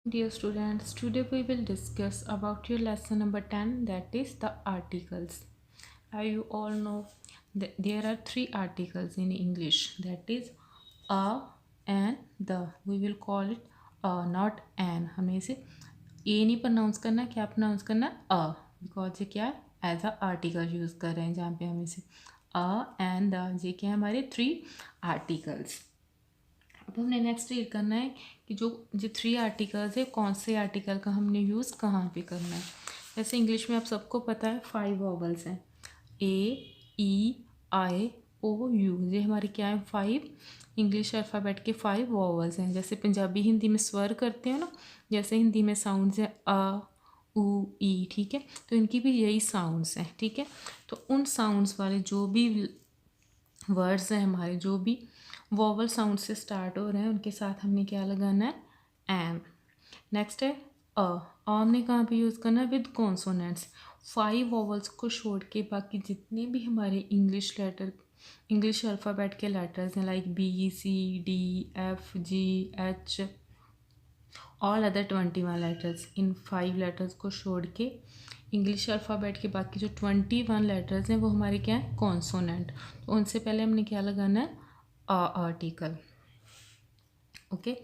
Dear students, today we will discuss about your lesson number 10, that is the articles. As you all know that there are three articles in English, that is a, and the. We will call it a, not an. हमें इसे ए नहीं pronounce करना, क्या pronounce करना है अ, because ये क्या है एज अ आर्टिकल यूज़ कर रहे हैं जहाँ पे हम इसे अ एंड द, ये क्या है हमारे थ्री आर्टिकल्स। अब हमने नेक्स्ट रीड करना है कि जो थ्री आर्टिकल्स है कौन से आर्टिकल का हमने यूज़ कहाँ पे करना है। जैसे इंग्लिश में आप सबको पता है 5 वॉवल्स हैं, ए ई आई ओ यू, ये हमारे क्या है 5 इंग्लिश अल्फ़ाबेट के 5 वॉवल्स हैं। जैसे पंजाबी हिंदी में स्वर करते हैं ना, जैसे हिंदी में साउंड्स हैं अ उ ई, ठीक है, तो इनकी भी यही साउंड्स हैं, ठीक है। तो उन साउंड्स वाले जो भी वर्ड्स हैं हमारे, जो भी वॉवल साउंड से स्टार्ट हो रहे हैं, उनके साथ हमने क्या लगाना है एम। नेक्स्ट है अ हमने कहाँ पे यूज़ करना है विद कॉन्सोनेंट्स। 5 वॉवल्स को छोड़ के बाकी जितने भी हमारे इंग्लिश अल्फ़ाबेट के लेटर्स हैं like B C D F G H, all other 21 letters, इन 5 लेटर्स को छोड़ के इंग्लिश अल्फ़ाबेट के बाकी जो 21 लेटर्स हैं वो हमारे क्या है कॉन्सोनेंट। तो उनसे पहले हमने क्या लगाना है आर्टिकल। ओके,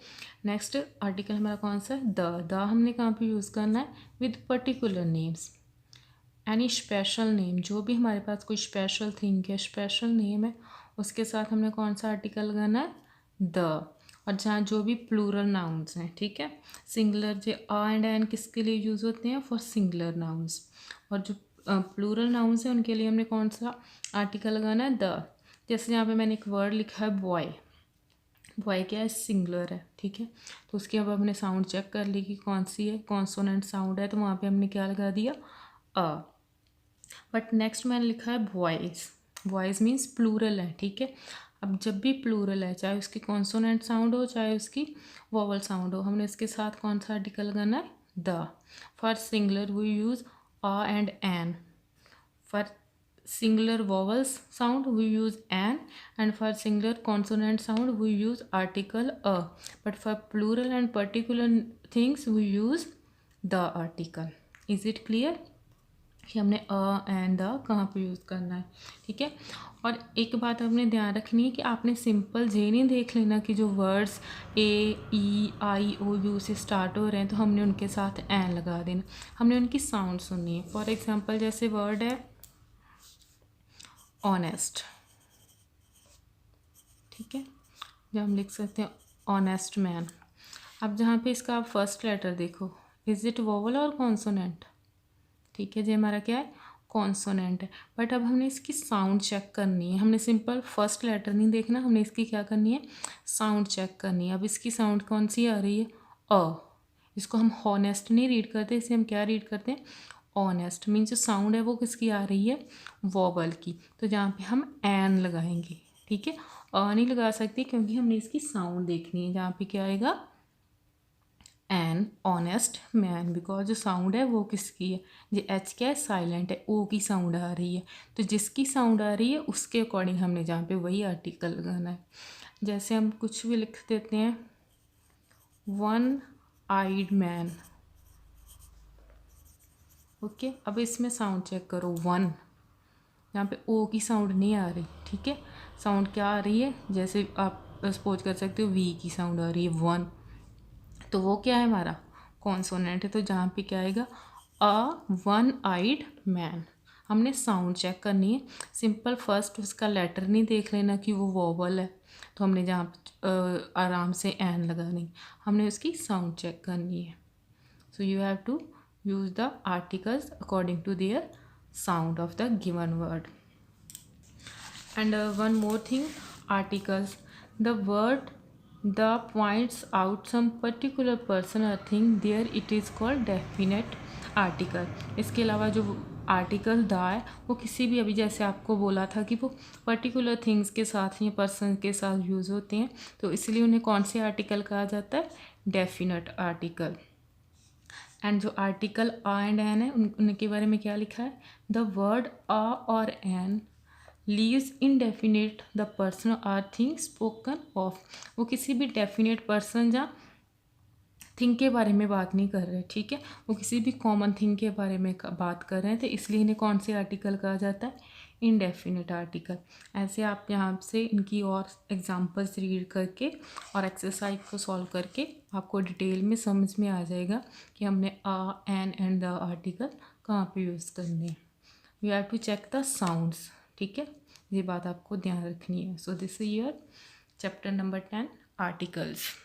नेक्स्ट आर्टिकल हमारा कौन सा है द हमने कहाँ पे यूज़ करना है with particular names. Any special name, जो भी हमारे पास कोई स्पेशल थिंग है, स्पेशल नेम है, उसके साथ हमने कौन सा आर्टिकल लगाना है द। और जहाँ जो भी प्लूरल नाउन्स हैं, ठीक है, सिंगुलर जो आ एंड एन किसके लिए यूज़ होते हैं फॉर सिंगुलर नाउन्स, और जो प्लूरल नाउन्स हैं उनके लिए हमने कौन सा आर्टिकल लगाना है द। जैसे यहाँ पे मैंने एक वर्ड लिखा है बॉय, बॉय क्या है सिंगुलर है, ठीक है, तो उसकी अब हमने साउंड चेक कर ली कि कौन सी है कॉन्सोनेंट साउंड है, तो वहाँ पे हमने क्या लगा दिया अ। बट नेक्स्ट मैंने लिखा है बॉयज़, बॉयज़ मीन्स प्लूरल है, ठीक है। अब जब भी प्लूरल है, चाहे उसकी कॉन्सोनेंट साउंड हो चाहे उसकी वोवल साउंड हो, हमने इसके साथ कौन सा आर्टिकल लगाना है the. For singular we use a and an, for singular vowels sound we use an, and for singular consonant sound we use article a, but for plural and particular things we use the article. Is it clear कि हमने अ and the कहाँ पे use करना है, ठीक है। और एक बात आपने ध्यान रखनी है कि आपने सिंपल जे नहीं देख लेना कि जो words A E I O U से स्टार्ट हो रहे हैं तो हमने उनके साथ एन लगा देना, हमने उनकी साउंड सुननी है। फॉर एग्जांपल जैसे वर्ड है ऑनेस्ट, ठीक है, जब हम लिख सकते हैं ऑनेस्ट मैन। अब जहाँ पे इसका आप फर्स्ट लेटर देखो, इज़ इट वोवल और कॉन्सोनेंट, ठीक है, जो हमारा क्या है कॉन्सोनेंट है। बट अब हमने इसकी साउंड चेक करनी है, हमने सिंपल फर्स्ट लेटर नहीं देखना, हमने इसकी क्या करनी है साउंड चेक करनी है। अब इसकी साउंड कौन सी आ रही है अ, इसको हम हॉनेस्ट नहीं रीड करते, इसे हम क्या रीड करते हैं ऑनेस्ट। मीन्स जो साउंड है वो किसकी आ रही है वॉवल की, तो जहाँ पे हम एन लगाएंगे, ठीक है। नहीं लगा सकते क्योंकि हमने इसकी साउंड देखनी है, जहाँ पे क्या आएगा एन ऑनेस्ट मैन, बिकॉज जो साउंड है वो किसकी है, जो एच क्या है साइलेंट है, ओ की साउंड आ रही है, तो जिसकी साउंड आ रही है उसके अकॉर्डिंग हमने जहाँ पे वही आर्टिकल लगाना है। जैसे हम कुछ भी लिख देते हैं वन आइड मैन, ओके। अब इसमें साउंड चेक करो वन, यहाँ पे ओ की साउंड नहीं आ रही, ठीक है, साउंड क्या आ रही है, जैसे आप सपोज कर सकते हो वी की साउंड आ रही है वन, तो वो क्या है हमारा कॉन्सोनेंट है, तो जहाँ पे क्या आएगा अ वन आइड मैन। हमने साउंड चेक करनी है, सिंपल फर्स्ट उसका लेटर नहीं देख लेना कि वो वोवल है, तो हमने जहाँ आराम से एन लगानी, हमने उसकी साउंड चेक करनी है। So you have to use the articles according to their sound of the given word. And one more thing, articles, the word the points out some particular person or thing, there it is called definite article. इसके अलावा जो article the है वो किसी भी, अभी जैसे आपको बोला था कि वो पर्टिकुलर थिंग्स के साथ या पर्सन के साथ यूज़ होते हैं, तो इसलिए उन्हें कौन से आर्टिकल कहा जाता है डेफिनेट आर्टिकल। एंड जो आर्टिकल आ एंड एन है उनके बारे में क्या लिखा है, द वर्ड आ और an leaves indefinite the person or thing spoken of, वो किसी भी डेफिनेट पर्सन या थिंग के बारे में बात नहीं कर रहे, ठीक है, वो किसी भी कॉमन थिंग के बारे में बात कर रहे हैं, तो इसलिए इन्हें कौन से आर्टिकल कहा जाता है, इनडेफिनिट आर्टिकल। ऐसे आप यहाँ से इनकी और एग्जांपल्स रीड करके और एक्सरसाइज को सॉल्व करके आपको डिटेल में समझ में आ जाएगा कि हमने a, an and the article कहाँ पे यूज़ करने हैं। We have to check the sounds, ठीक है, ये बात आपको ध्यान रखनी है। So this is your chapter number 10 articles.